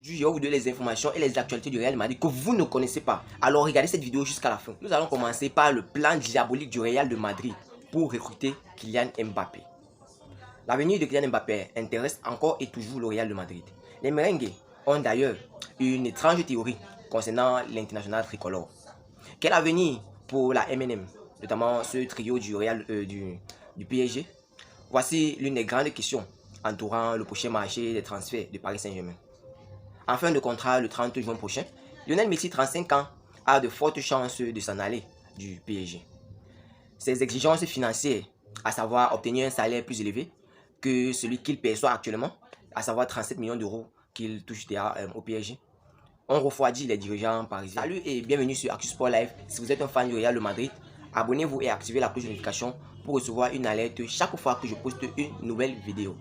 Je vais vous donner les informations et les actualités du Real Madrid que vous ne connaissez pas. Alors regardez cette vidéo jusqu'à la fin. Nous allons commencer par le plan diabolique du Real de Madrid pour recruter Kylian Mbappé. L'avenir de Kylian Mbappé intéresse encore et toujours le Real de Madrid. Les merengues ont d'ailleurs une étrange théorie concernant l'international tricolore. Quel avenir pour la MNM, notamment ce trio du Real du PSG? Voici l'une des grandes questions entourant le prochain marché des transferts de Paris Saint-Germain. En fin de contrat le 30 juin prochain, Lionel Messi, 35 ans, a de fortes chances de s'en aller du PSG. Ses exigences financières, à savoir obtenir un salaire plus élevé que celui qu'il perçoit actuellement, à savoir 37 millions d'euros qu'il touche déjà au PSG, ont refroidi les dirigeants parisiens. Salut et bienvenue sur Actu Sport Live. Si vous êtes un fan du Real de Madrid, abonnez-vous et activez la cloche de notification pour recevoir une alerte chaque fois que je poste une nouvelle vidéo.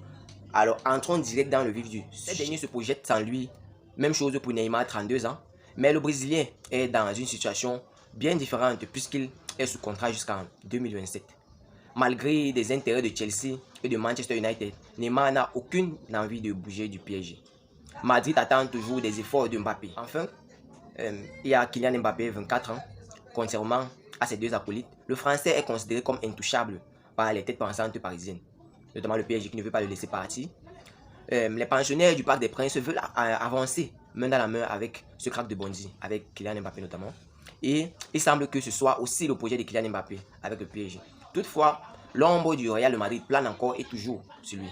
Alors entrons direct dans le vif du sujet. Ce dernier se projette sans lui. Même chose pour Neymar, 32 ans. Mais le Brésilien est dans une situation bien différente puisqu'il est sous contrat jusqu'en 2027. Malgré des intérêts de Chelsea et de Manchester United, Neymar n'a aucune envie de bouger du PSG. Madrid attend toujours des efforts de Mbappé. Enfin, il y a Kylian Mbappé, 24 ans. Contrairement à ses deux acolytes, le Français est considéré comme intouchable par les têtes pensantes parisiennes, notamment le PSG qui ne veut pas le laisser partir. Les pensionnaires du Parc des Princes veulent avancer main dans la main avec ce crack de Bondy, avec Kylian Mbappé notamment. Et il semble que ce soit aussi le projet de Kylian Mbappé avec le PSG. Toutefois, l'ombre du Real de Madrid plane encore et toujours sur lui.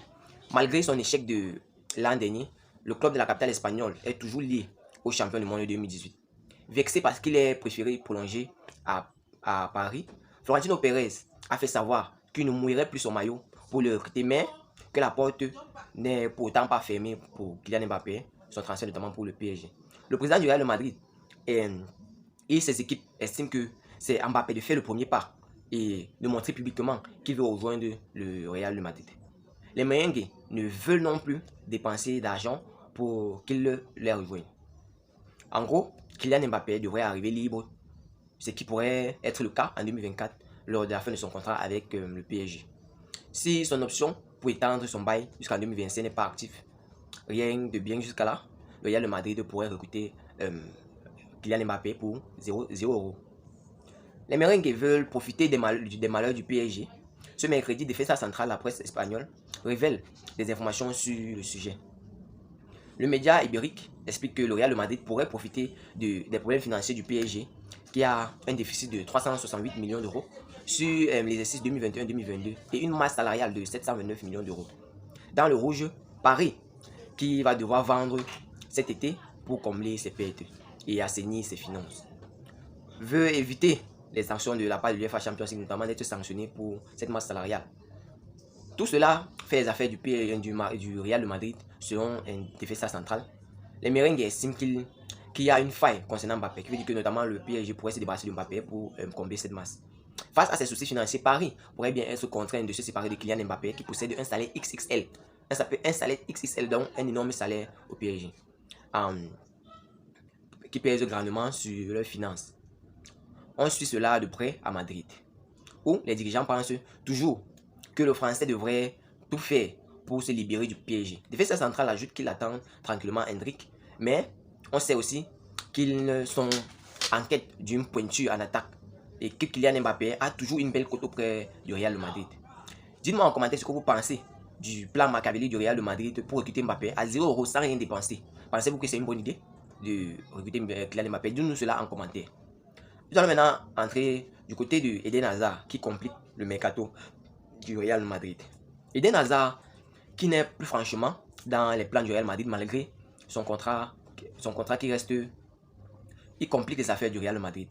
Malgré son échec de l'an dernier, le club de la capitale espagnole est toujours lié au champion du monde 2018. Vexé parce qu'il est préféré prolonger à Paris, Florentino Pérez a fait savoir qu'il ne mouillerait plus son maillot pour le recruter, mais que la porte n'est pourtant pas fermée pour Kylian Mbappé, son transfert notamment pour le PSG. Le président du Real de Madrid et ses équipes estiment que c'est Mbappé de faire le premier pas et de montrer publiquement qu'il veut rejoindre le Real de Madrid. Les merengues ne veulent non plus dépenser d'argent pour qu'il les rejoigne. En gros, Kylian Mbappé devrait arriver libre, ce qui pourrait être le cas en 2024 lors de la fin de son contrat avec le PSG. Si son option pour étendre son bail jusqu'en 2025 n'est pas actif, rien de bien jusqu'à là, le Real de Madrid pourrait recruter Kylian Mbappé pour 0 €. Les merengues veulent profiter des malheurs du PSG. Ce mercredi, Defensa Central, la presse espagnole, révèle des informations sur le sujet. Le média ibérique explique que le Real de Madrid pourrait profiter des problèmes financiers du PSG, qui a un déficit de 368 millions d'euros sur l'exercice 2021-2022 et une masse salariale de 729 millions d'euros. Dans le rouge, Paris, qui va devoir vendre cet été pour combler ses pertes et assainir ses finances, veut éviter les sanctions de la part de l'UEFA Champions League, notamment d'être sanctionné pour cette masse salariale. Tout cela fait les affaires du Real de Madrid selon un Defensa Central. Les merengues estiment qu'il y a une faille concernant Mbappé, qui veut dire que notamment le PSG pourrait se débarrasser de Mbappé pour combler cette masse. Face à ces soucis financiers, Paris pourrait bien être contraint de se séparer de Kylian Mbappé qui possède un salaire XXL. Un salaire XXL, donc un énorme salaire au PSG, qui pèse grandement sur leurs finances. On suit cela de près à Madrid, où les dirigeants pensent toujours que le Français devrait tout faire pour se libérer du PSG. Defensa Central ajoute qu'il attend tranquillement Hendrick, mais on sait aussi qu'ils sont en quête d'une pointure en attaque et que Kylian Mbappé a toujours une belle cote auprès du Real de Madrid. Dites-moi en commentaire ce que vous pensez du plan machiavélique du Real de Madrid pour recruter Mbappé à 0 € sans rien dépenser. Pensez-vous que c'est une bonne idée de recruter Kylian Mbappé? Dites-nous cela en commentaire. Nous allons maintenant entrer du côté de Eden Hazard qui complique le mercato du Real de Madrid. Eden Hazard qui n'est plus franchement dans les plans du Real Madrid malgré son contrat qui reste, il complique les affaires du Real de Madrid.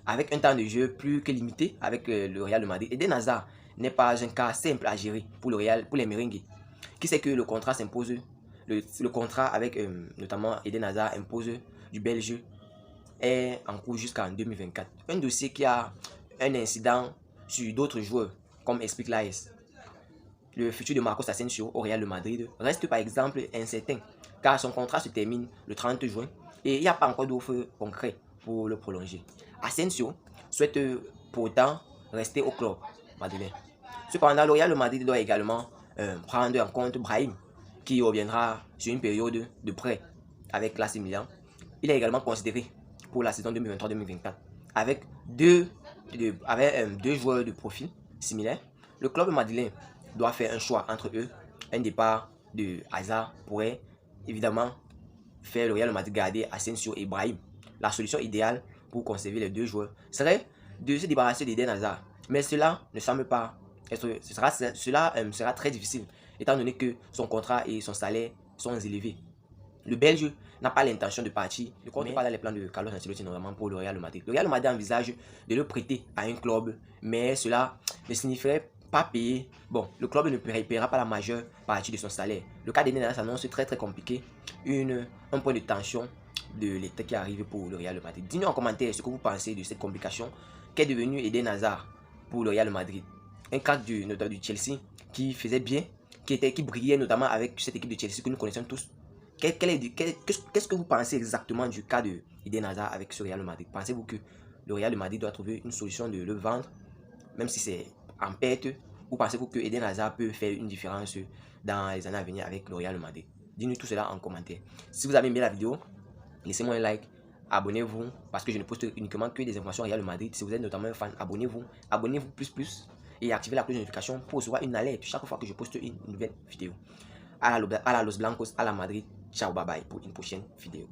Avec un temps de jeu plus que limité avec le Real de Madrid, Eden Hazard n'est pas un cas simple à gérer pour le Real, pour les merengues, qui sait que le contrat s'impose, le contrat avec notamment Eden Hazard impose du Belge est en cours jusqu'en 2024. Un dossier qui a un incident sur d'autres joueurs, comme explique l'AS. Le futur de Marcos Asensio au Real de Madrid reste par exemple incertain, car son contrat se termine le 30 juin et il n'y a pas encore d'offre concrète pour le prolonger. Asensio souhaite pourtant rester au club madrilène. Cependant, le Real de Madrid doit également prendre en compte Brahim, qui reviendra sur une période de prêt avec l'AC Milan. Il est également considéré pour la saison 2023-2024 avec deux joueurs de profil similaires. Le club madrilène doit faire un choix entre eux. Un départ de Hazard pourrait évidemment faire le Real Madrid garder Asensio et Brahim. La solution idéale pour conserver les deux joueurs serait de se débarrasser d'Eden Hazard. Mais cela ne semble pas sera très difficile étant donné que son contrat et son salaire sont élevés. Le Belge n'a pas l'intention de partir. Je compte pas dans les plans de Carlos Ancelotti notamment pour le Real Madrid. Le Real Madrid envisage de le prêter à un club, mais cela ne signifierait pas payer. Bon, le club ne paiera pas la majeure partie de son salaire. Le cas d'Eden Hazard s'annonce très compliqué. Un point de tension de l'état qui arrive pour le Real Madrid. Dites-nous en commentaire ce que vous pensez de cette complication qu'est devenu Eden Hazard pour le Real Madrid. Un crack du Chelsea qui faisait bien, qui brillait notamment avec cette équipe de Chelsea que nous connaissons tous. Qu'est-ce que vous pensez exactement du cas de Eden Hazard avec ce Real Madrid? Pensez-vous que le Real Madrid doit trouver une solution de le vendre, même si c'est en perte, ou pensez-vous que Eden Hazard peut faire une différence dans les années à venir avec le Real Madrid? Dites-nous tout cela en commentaire. Si vous avez aimé la vidéo, laissez-moi un like, abonnez-vous, parce que je ne poste uniquement que des informations Real Madrid. Si vous êtes notamment un fan, abonnez-vous plus, et activez la cloche de notification pour recevoir une alerte chaque fois que je poste une nouvelle vidéo. À la Los Blancos, à la Madrid. Ciao, bye bye pour une prochaine vidéo.